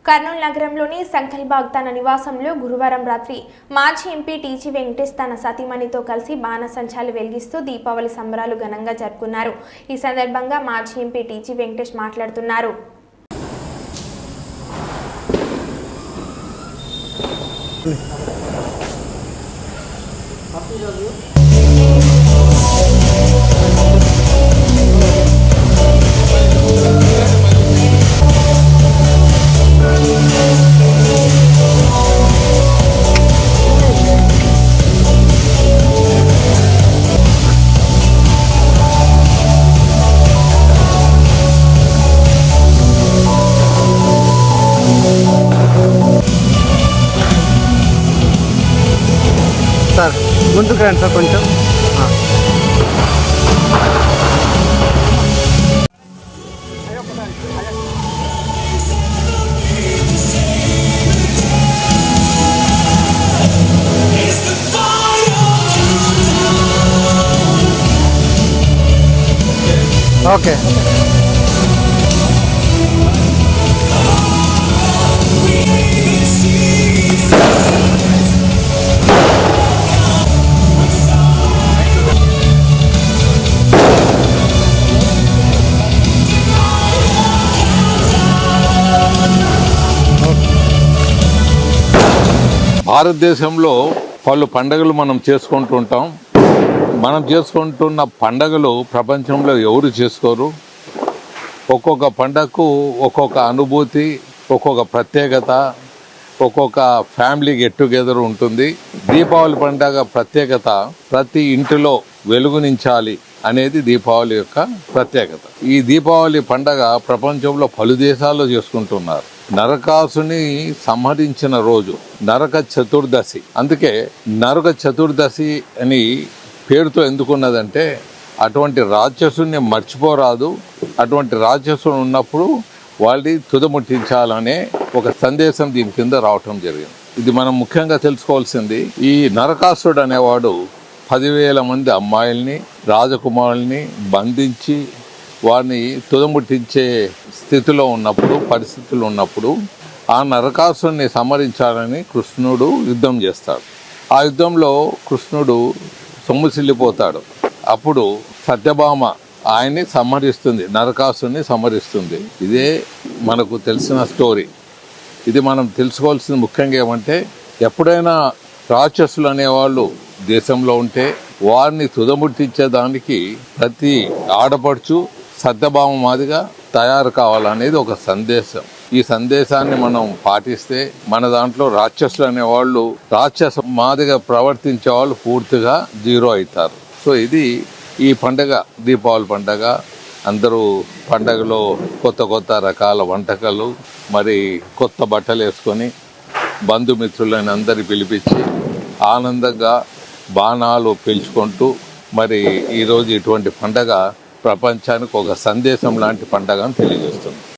కర్నూలు నగరంలోని సంకల్బాగ్ తన నివాసంలో గురువారం రాత్రి మాజీ ఎంపీ టీజీ వెంకటేష్ తన సతీమణితో కలిసి బాణసంచాలు వెలిగిస్తూ దీపావళి సంబరాలు ఘనంగా జరుపుకున్నారు. ఈ సందర్భంగా మాజీ ఎంపీ టీజీ వెంకటేష్ మాట్లాడుతున్నారు. సార్ ముందుకు రండి సార్ కొంచెం. ఓకే భారతదేశంలో పలు పండుగలు మనం చేసుకుంటూ ఉంటాం. మనం చేసుకుంటున్న పండుగలు ప్రపంచంలో ఎవరు చేసుకోరు. ఒక్కొక్క పండగకు ఒక్కొక్క అనుభూతి, ఒక్కొక్క ప్రత్యేకత, ఒక్కొక్క ఫ్యామిలీ గెట్ టుగెదర్ ఉంటుంది. దీపావళి పండుగ ప్రత్యేకత ప్రతి ఇంటిలో వెలుగునించాలి అనేది దీపావళి యొక్క ప్రత్యేకత. ఈ దీపావళి పండగ ప్రపంచంలో పలు దేశాల్లో చేసుకుంటున్నారు. నరకాసుని సంహరించిన రోజు నరక చతుర్దశి. అందుకే నరక చతుర్దశి అని పేరుతో ఎందుకున్నదంటే అటువంటి రాక్షసుని మర్చిపోరాదు, అటువంటి రాక్షసుడు ఉన్నప్పుడు వాళ్ళని తుదముట్టించాలనే ఒక సందేశం దీని కింద రావటం జరిగింది. ఇది మనం ముఖ్యంగా తెలుసుకోవాల్సింది. ఈ నరకాసుడు అనేవాడు 10,000 మంది అమ్మాయిల్ని, రాజకుమారుల్ని బంధించి వారిని తుదముట్టించే స్థితిలో ఉన్నప్పుడు, పరిస్థితులు ఉన్నప్పుడు ఆ నరకాసుని సంహరించాలని కృష్ణుడు యుద్ధం చేస్తాడు. ఆ యుద్ధంలో కృష్ణుడు సొమ్ముసిల్లిపోతాడు. అప్పుడు సత్యభామ ఆయన్ని సంహరిస్తుంది, నరకాసుని సంహరిస్తుంది. ఇదే మనకు తెలిసిన స్టోరీ. ఇది మనం తెలుసుకోవాల్సింది ముఖ్యంగా ఏమంటే, ఎప్పుడైనా రాక్షసులు అనేవాళ్ళు దేశంలో ఉంటే వారిని తుదముట్టించేదానికి ప్రతి ఆడపడుచు సత్యభామ మాదిగా తయారు కావాలనేది ఒక సందేశం. ఈ సందేశాన్ని మనం పాటిస్తే మన దాంట్లో రాక్షసులు అనేవాళ్ళు రాక్షస మాదిగా ప్రవర్తించే వాళ్ళు పూర్తిగా జీరో అవుతారు. సో ఇది ఈ పండగ, దీపావళి పండగ. అందరూ పండగలో కొత్త కొత్త రకాల వంటకాలు, మరి కొత్త బట్టలు వేసుకొని బంధుమిత్రులను అందరి పిలిపించి ఆనందంగా బాణాలు పేల్చుకుంటూ మరి ఈరోజు ఇటువంటి పండగ ప్రపంచానికి ఒక సందేశం లాంటి పండగ అని తెలియజేస్తుంది.